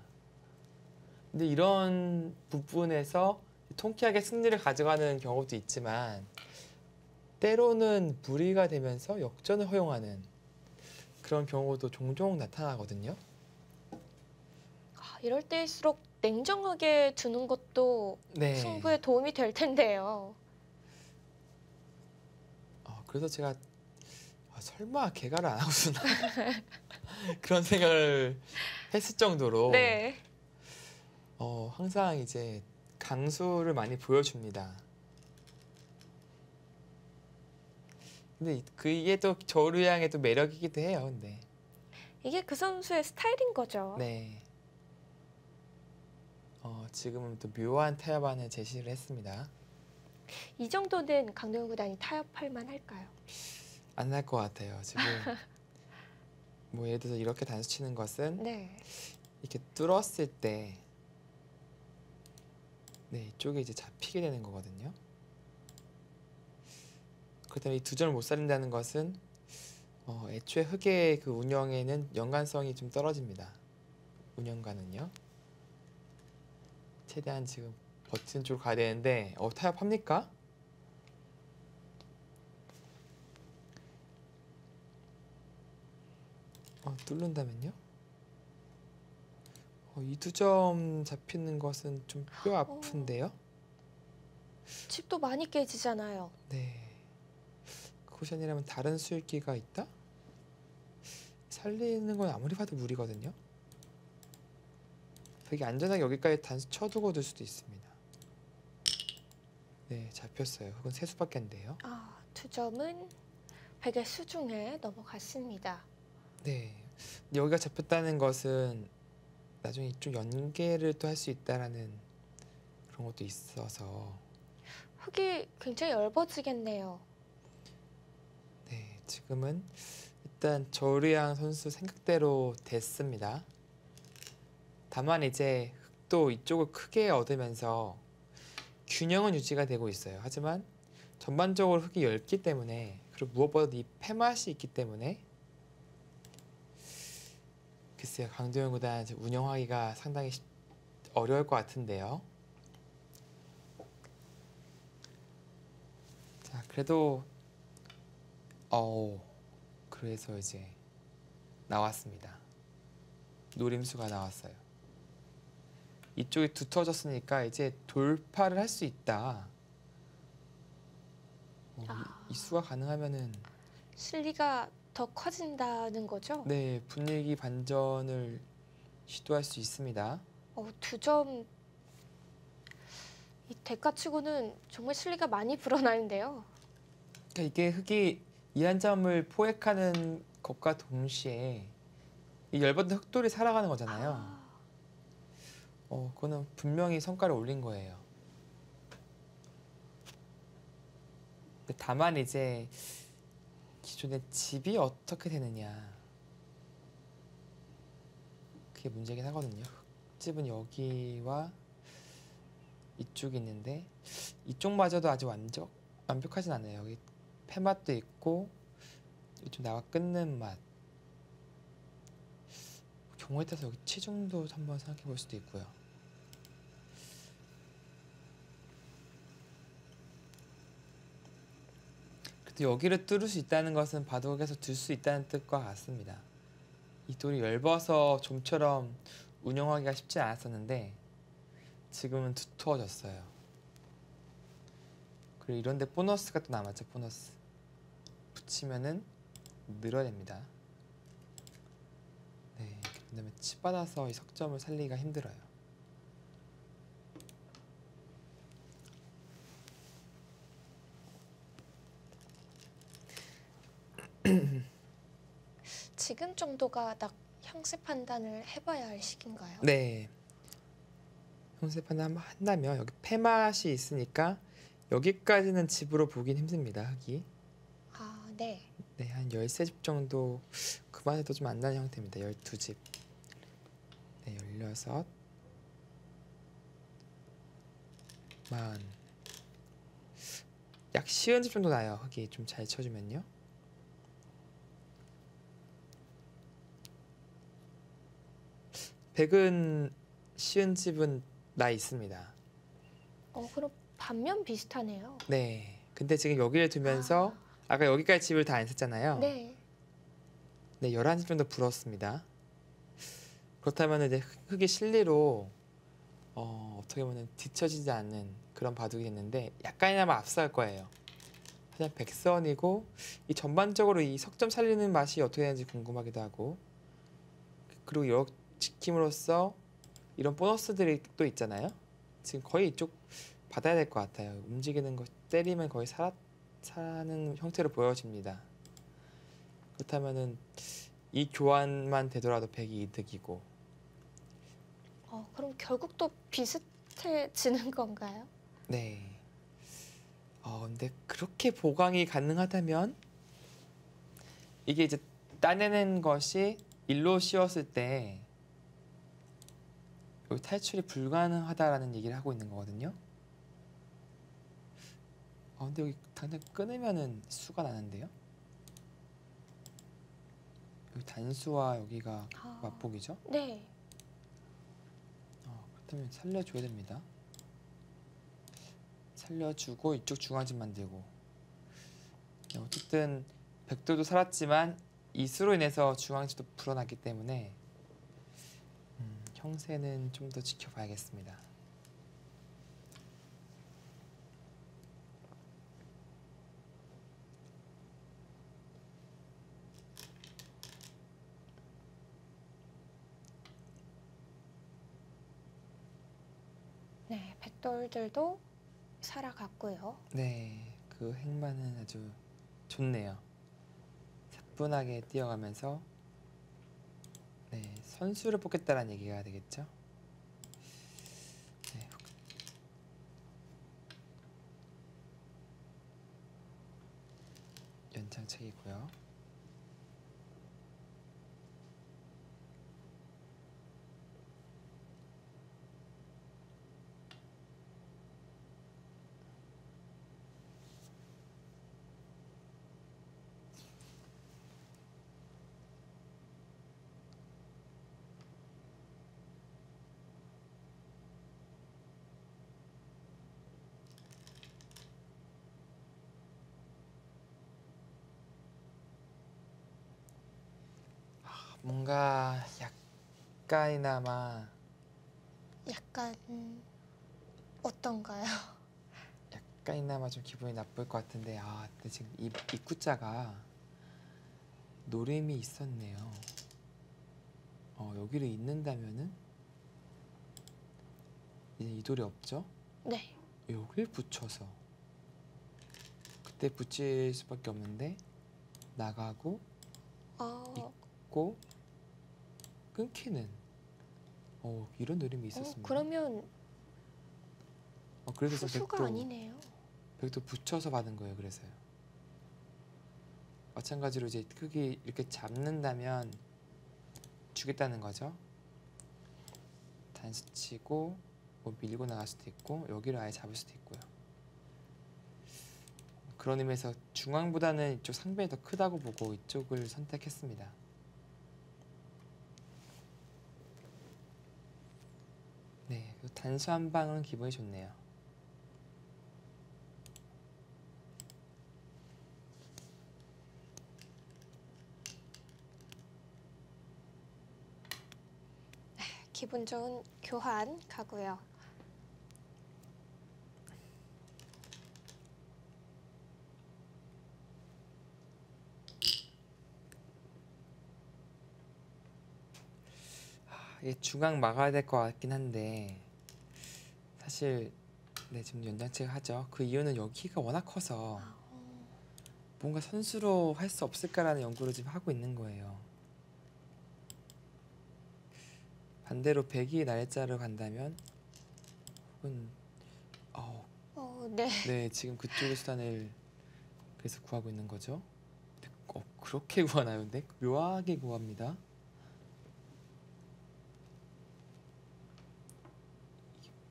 근데 이런 부분에서 통쾌하게 승리를 가져가는 경우도 있지만 때로는 무리가 되면서 역전을 허용하는 그런 경우도 종종 나타나거든요. 이럴 때일수록 냉정하게 두는 것도 네. 승부에 도움이 될 텐데요. 그래서 제가 설마 개가를 안 하고 쓰나 그런 생각을 했을 정도로 네. 항상 이제 강수를 많이 보여줍니다. 근데 이게 또 저루양의 또 매력이기도 해요. 근데 이게 그 선수의 스타일인 거죠. 네. 지금은 또 묘한 타협안을 제시를 했습니다. 이 정도는 강동원 구단이 타협할 만할까요? 안 날 것 같아요. 지금 뭐 예를 들어서 이렇게 단수 치는 것은 네. 이렇게 뚫었을 때 이쪽에 이제 잡히게 되는 거거든요. 그렇다면 이 두 점을 못 살린다는 것은 애초에 흑의 그 운영에는 연관성이 좀 떨어집니다. 운영과는요. 최대한 지금 버튼 쪽으로 가야 되는데 타협합니까? 뚫는다면요? 이 두 점 잡히는 것은 좀 뼈 아픈데요? 집도 많이 깨지잖아요. 네. 쿠션이라면 다른 수익기가 있다? 살리는 건 아무리 봐도 무리거든요. 되게 안전하게 여기까지 단수 쳐두고 둘 수도 있습니다. 네, 잡혔어요. 그건 세 수밖에 안 돼요. 두 점은 백의 수중에 넘어갔습니다. 네. 여기가 잡혔다는 것은 나중에 좀 연계를 또 할 수 있다라는 그런 것도 있어서 흙이 굉장히 얇아지겠네요. 네, 지금은 일단 조르양 선수 생각대로 됐습니다. 다만 이제 흑도 이쪽을 크게 얻으면서 균형은 유지가 되고 있어요. 하지만 전반적으로 흑이 얇기 때문에 그리고 무엇보다 이 패맛이 있기 때문에 글쎄요, 강도현 구단 운영하기가 상당히 어려울 것 같은데요. 자, 그래도 그래서 이제 나왔습니다. 노림수가 나왔어요. 이쪽이 두터워졌으니까 이제 돌파를 할 수 있다. 이 수가 가능하면은 실리가 더 커진다는 거죠? 네, 분위기 반전을 시도할 수 있습니다. 두 점, 이 대가치고는 정말 실리가 많이 불어나는데요. 그러니까 이게 흑이 이 한 점을 포획하는 것과 동시에 이 열받은 흑돌이 살아가는 거잖아요. 그거는 분명히 성과를 올린 거예요. 근데 다만 이제 기존의 집이 어떻게 되느냐, 그게 문제긴 하거든요. 흙집은 여기와 이쪽이 있는데 이쪽마저도 아직 완벽하진 않아요. 여기 폐맛도 있고 좀 나와 끊는 맛. 경우에 따라서 여기 치중도 한번 생각해 볼 수도 있고요. 그래도 여기를 뚫을 수 있다는 것은 바둑에서 둘 수 있다는 뜻과 같습니다. 이 돌이 얇아서 좀처럼 운영하기가 쉽지 않았었는데 지금은 두터워졌어요. 그리고 이런데 보너스가 또 남았죠. 보너스 붙이면은 늘어냅니다. 네, 그다음에 치 받아서 이 석점을 살리기가 힘들어요. 지금 정도가 딱 형세 판단을 해봐야 할 시기인가요? 네, 형세 판단 한다면 여기 패맛이 있으니까 여기까지는 집으로 보긴 힘듭니다. 흑이. 네. 네, 한 13집 정도, 그만 해도 좀 안 나는 형태입니다. 12집. 네, 16, 40. 약 50집 정도 나요. 흑이 좀 잘 쳐주면요. 백은 50집은 나 있습니다. 그럼 반면 비슷하네요. 네, 근데 지금 여기를 두면서 아까 여기까지 집을 다 안 썼잖아요. 네. 네, 11집 정도 불었습니다. 그렇다면 이제 흑이 실리로 어떻게 보면 뒤처지지 않는 그런 바둑이 됐는데 약간이나마 앞서갈 거예요. 그냥 백선이고 이 전반적으로 이 석점 살리는 맛이 어떻게 되는지 궁금하기도 하고, 그리고 이렇게 지킴으로써 이런 보너스들이 또 있잖아요. 지금 거의 이쪽 받아야 될 것 같아요. 움직이는 거 때리면 거의 사는 형태로 보여집니다. 그렇다면은 이 교환만 되더라도 백이 이득이고. 그럼 결국 또 비슷해지는 건가요? 네. 근데 그렇게 보강이 가능하다면 이게 이제 따내는 것이 일로 씌웠을 때 여기 탈출이 불가능하다라는 얘기를 하고 있는 거거든요. 근데 여기 당장 끊으면은 수가 나는데요. 여기 단수와 여기가 맞복이죠. 네. 그렇다면 살려줘야 됩니다. 살려주고 이쪽 중앙집 만들고. 네, 어쨌든 백도도 살았지만 이 수로 인해서 중앙집도 불어났기 때문에 형세는 좀 더 지켜봐야겠습니다. 네, 백돌들도 살아갔고요. 네, 그 행마는 아주 좋네요. 사뿐하게 뛰어가면서 네, 선수를 뽑겠다라는 얘기가 되겠죠. 네, 연장책이고요. 뭔가 약간이나마 약간 어떤가요? 약간이나마 좀 기분이 나쁠 것 같은데 근데 지금 이 입구자가 노림이 있었네요. 여기를 잇는다면은 이제 이 돌이 없죠? 네. 여길 붙여서 그때 붙일 수밖에 없는데 나가고 있고 끊기는 이런 노림이 있었습니다. 그러면 그래서 후수가 아니네요. 백도 붙여서 받은 거예요. 그래서요. 마찬가지로 이제 크게 이렇게 잡는다면 주겠다는 거죠. 단수 치고 뭐 밀고 나갈 수도 있고 여기를 아예 잡을 수도 있고요. 그런 의미에서 중앙보다는 이쪽 상변이 더 크다고 보고 이쪽을 선택했습니다. 네, 단수 한 방은 기분이 좋네요. 기분 좋은 교환 가고요. 중앙 막아야 될 것 같긴 한데 사실 네, 지금 연장체가 하죠. 그 이유는 여기가 워낙 커서 뭔가 선수로 할 수 없을까라는 연구를 지금 하고 있는 거예요. 반대로 백이 날짜로 간다면 혹은 네. 네, 지금 그쪽의 수단을 그래서 구하고 있는 거죠. 그렇게 구하나요? 근데 묘하게 구합니다.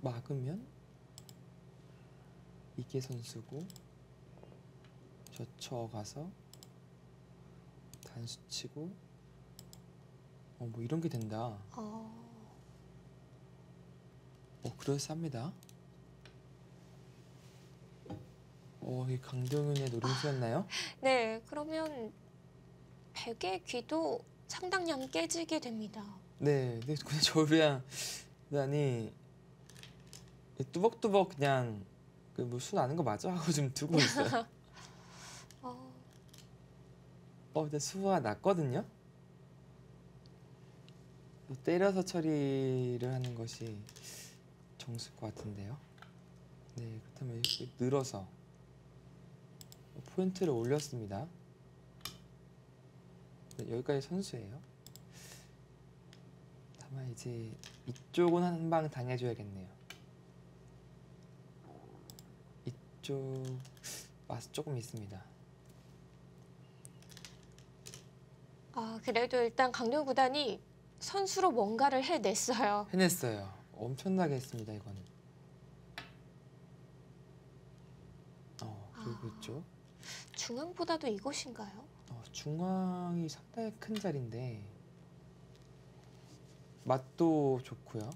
막으면 이게 선수고 젖혀가서 단수 치고 뭐 이런 게 된다. 그럴싸합니다. 이 강동윤의 노림수였나요? 네, 그러면 백의 귀도 상당량 깨지게 됩니다. 네, 근데 그냥 저를 그냥 뚜벅뚜벅 그냥 수 나는 거 맞아? 하고 좀 두고 있어요. 근데 수가 났거든요. 때려서 처리를 하는 것이 정수일 것 같은데요. 네, 그렇다면 이렇게 늘어서 포인트를 올렸습니다. 여기까지 선수예요. 다만 이제 이쪽은 한 방 당해줘야겠네요. 이쪽 맛 조금 있습니다. 그래도 일단 강릉 구단이 선수로 뭔가를 해냈어요. 해냈어요. 엄청나게 했습니다. 이거는. 그리고 있죠. 중앙보다도 이것인가요? 중앙이 상당히 큰 자리인데 맛도 좋고요.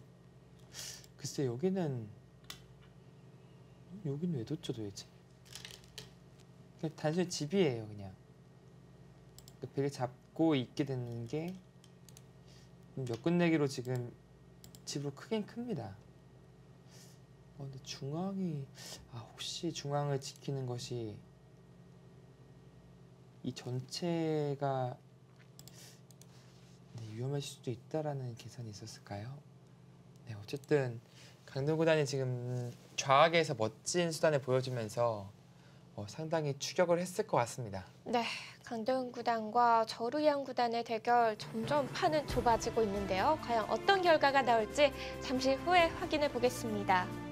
글쎄 여기는 왜 뒀죠 도대체? 그냥 단순히 집이에요. 그냥 벽에 잡고 있게 되는 게 몇 끝내기로 지금 집으로 크긴 큽니다. 근데 중앙이 혹시 중앙을 지키는 것이 이 전체가 위험할 수도 있다라는 계산이 있었을까요? 네, 어쨌든 강등구단이 지금 좌악에서 멋진 수단을 보여주면서 상당히 추격을 했을 것 같습니다. 네, 강등 구단과 저루양 구단의 대결 점점 판은 좁아지고 있는데요. 과연 어떤 결과가 나올지 잠시 후에 확인해 보겠습니다.